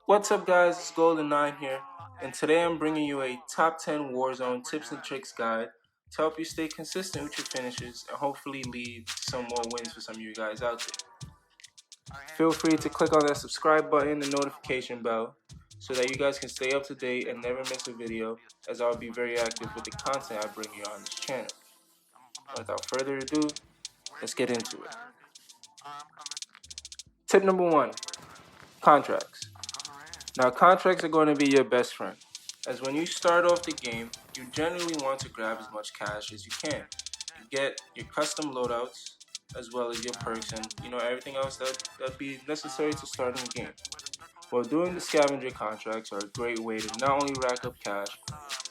What's up guys, it's GoldenNi9e here, and today I'm bringing you a top 10 Warzone tips and tricks guide to help you stay consistent with your finishes and hopefully lead to some more wins for some of you guys out there. Feel free to click on that subscribe button and notification bell so that you guys can stay up to date and never miss a video, as I'll be very active with the content I bring you on this channel. Without further ado, let's get into it. Tip number 1, contracts. Now, contracts are going to be your best friend, as when you start off the game, you generally want to grab as much cash as you can. You get your custom loadouts, as well as your perks and everything else that'd be necessary to start in the game. Well, doing the scavenger contracts are a great way to not only rack up cash,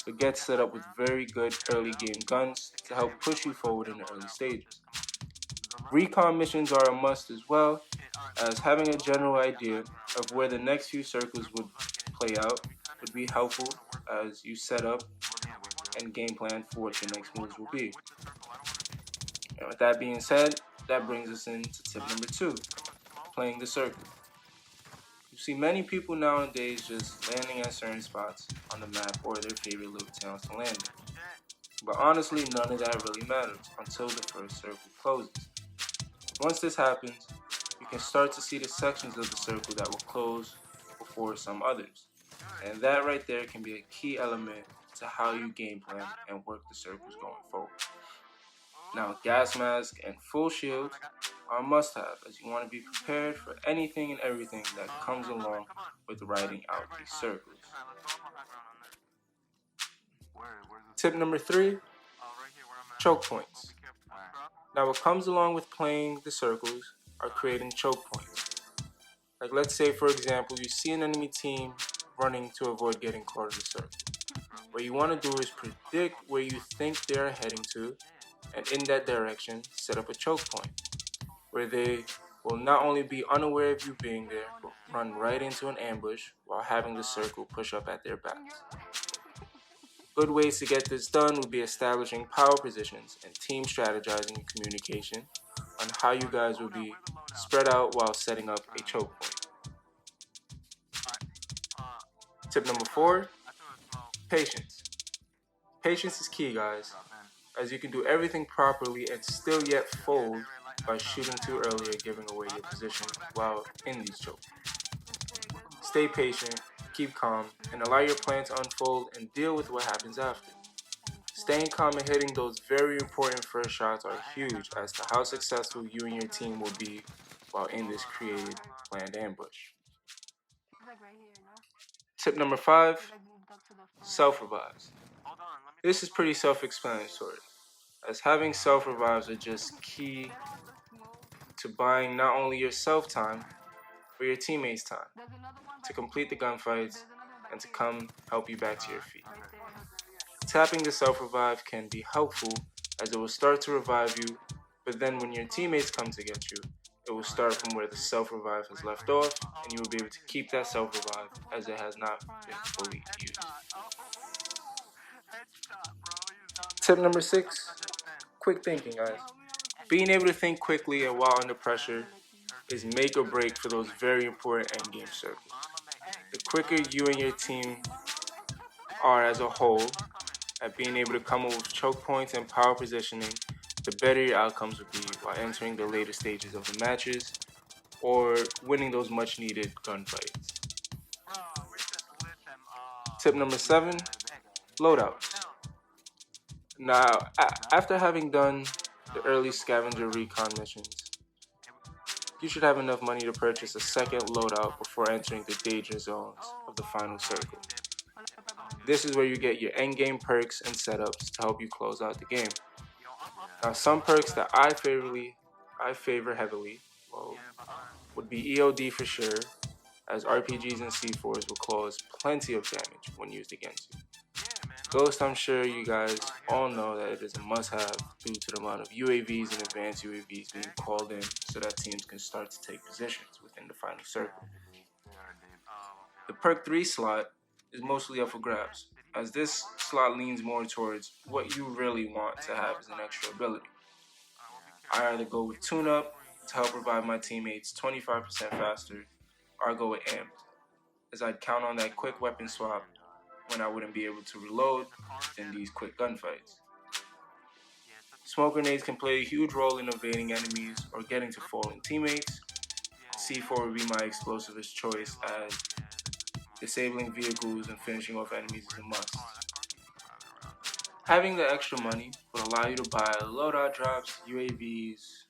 but get set up with very good early game guns to help push you forward in the early stages. Recon missions are a must as well, as having a general idea of where the next few circles would play out would be helpful as you set up and game plan for what your next moves will be. And with that being said, that brings us into tip number 2, playing the circle. You see many people nowadays just landing at certain spots on the map or their favorite little towns to land in. But honestly, none of that really matters until the first circle closes. Once this happens, you can start to see the sections of the circle that will close before some others. And that right there can be a key element to how you game plan and work the circles going forward. Now, gas mask and full shield are a must-have, as you want to be prepared for anything and everything that comes along with riding out these circles. Tip number 3, choke points. Now, what comes along with playing the circles are creating choke points. Like, let's say, for example, you see an enemy team running to avoid getting caught in the circle. What you want to do is predict where you think they are heading to, and in that direction, set up a choke point, where they will not only be unaware of you being there, but run right into an ambush while having the circle push up at their backs. Good ways to get this done would be establishing power positions and team strategizing and communication on how you guys will be spread out while setting up a choke point. Tip number 4, patience. Patience is key, guys, as you can do everything properly and still yet fold by shooting too early or giving away your position while in these chokes. Stay patient, keep calm, and allow your plan to unfold and deal with what happens after. Staying calm and hitting those very important first shots are huge as to how successful you and your team will be while in this created planned ambush. Tip number 5, self-revives. This is pretty self-explanatory, as having self-revives are just key to buying not only yourself time, but your teammates time to complete the gunfights and to come help you back to your feet. Tapping the self-revive can be helpful as it will start to revive you, but then when your teammates come to get you, it will start from where the self-revive has left off, and you will be able to keep that self-revive as it has not been fully used. Tip number 6, quick thinking, guys. Being able to think quickly and while under pressure is make or break for those very important endgame circles. The quicker you and your team are as a whole at being able to come up with choke points and power positioning, the better your outcomes will be while entering the later stages of the matches or winning those much needed gunfights. Tip number 7, loadouts. Now, after having done the early scavenger recon missions, you should have enough money to purchase a second loadout before entering the danger zones of the final circle. This is where you get your endgame perks and setups to help you close out the game. Now, some perks that I favor heavily would be EOD for sure, as RPGs and C4s will cause plenty of damage when used against you. Ghost, I'm sure you guys all know that it is a must-have due to the amount of UAVs and advanced UAVs being called in so that teams can start to take positions within the final circle. The perk 3 slot is mostly up for grabs, as this slot leans more towards what you really want to have as an extra ability. I either go with tune-up to help revive my teammates 25% faster, or I go with amped as I'd count on that quick weapon swap when I wouldn't be able to reload in these quick gunfights. Smoke grenades can play a huge role in evading enemies or getting to fallen teammates. C4 would be my explosivest choice, as disabling vehicles and finishing off enemies is a must. Having the extra money would allow you to buy loadout drops, UAVs,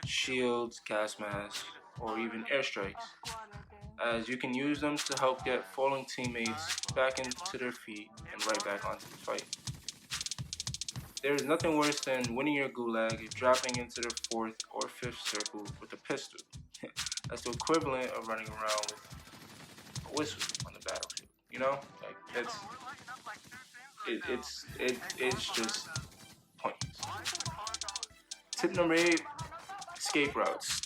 shields, gas masks, or even airstrikes, as you can use them to help get falling teammates back into their feet and right back onto the fight. There is nothing worse than winning your gulag and dropping into the 4th or 5th circle with a pistol. That's the equivalent of running around with a whistle on the battlefield. You know, like it's just pointless. Tip number 8: escape routes.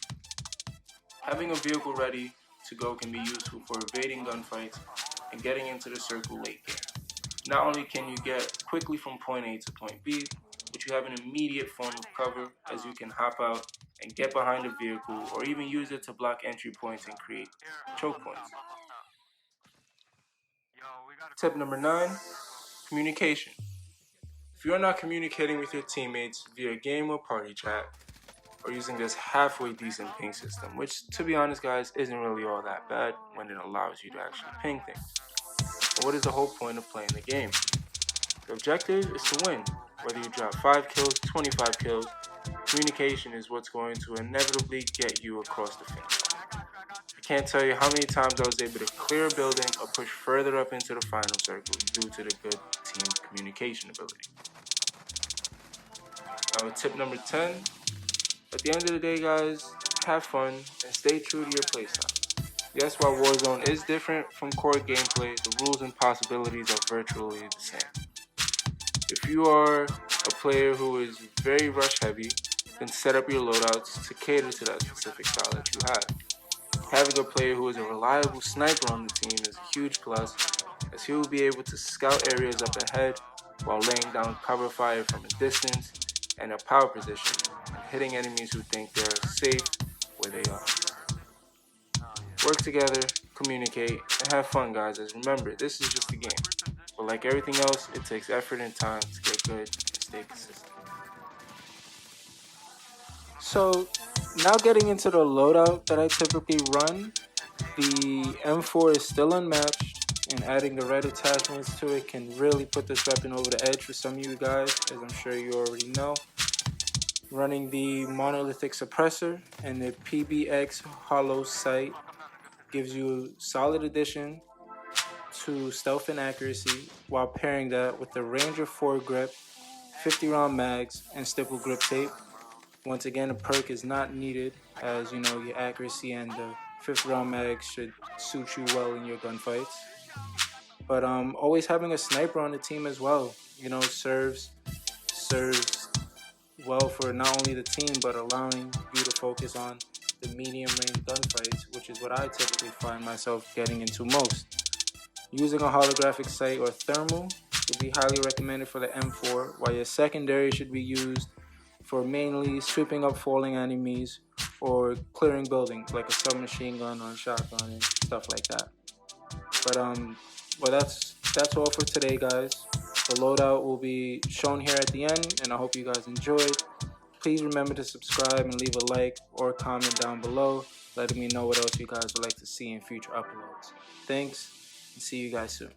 Having a vehicle ready to go can be useful for evading gunfights and getting into the circle late game. Not only can you get quickly from point A to point B, but you have an immediate form of cover, as you can hop out and get behind a vehicle or even use it to block entry points and create choke points. Tip number 9: communication. If you're not communicating with your teammates via game or party chat, or using this halfway decent ping system, which, to be honest guys, isn't really all that bad when it allows you to actually ping things. But what is the whole point of playing the game? The objective is to win. Whether you drop 5 kills, 25 kills, communication is what's going to inevitably get you across the finish line. I can't tell you how many times I was able to clear a building or push further up into the final circle due to the good team communication ability. Now with tip number 10, at the end of the day guys, have fun and stay true to your playstyle. Yes, while Warzone is different from core gameplay, the rules and possibilities are virtually the same. If you are a player who is very rush heavy, then set up your loadouts to cater to that specific style that you have. Having a player who is a reliable sniper on the team is a huge plus, as he will be able to scout areas up ahead while laying down cover fire from a distance and a power position and hitting enemies who think they are safe where they are. Work together, communicate, and have fun guys, as remember, this is just a game. But like everything else, it takes effort and time to get good and stay consistent. So now getting into the loadout that I typically run, the M4 is still unmatched, and adding the red attachments to it can really put this weapon over the edge for some of you guys, as I'm sure you already know. Running the monolithic suppressor and the PBX hollow sight gives you solid addition to stealth and accuracy, while pairing that with the Ranger 4 grip, 50 round mags, and stipple grip tape. Once again, a perk is not needed, as you know your accuracy and the 50 round mag should suit you well in your gunfights. But always having a sniper on the team as well, you know, serves well for not only the team, but allowing you to focus on the medium range gunfights, which is what I typically find myself getting into most. Using a holographic sight or thermal would be highly recommended for the M4, while your secondary should be used for mainly sweeping up falling enemies or clearing buildings like a submachine gun or a shotgun and stuff like that. But that's all for today guys. The loadout will be shown here at the end, and I hope you guys enjoyed. Please remember to subscribe and leave a like or comment down below, letting me know what else you guys would like to see in future uploads. Thanks, and see you guys soon.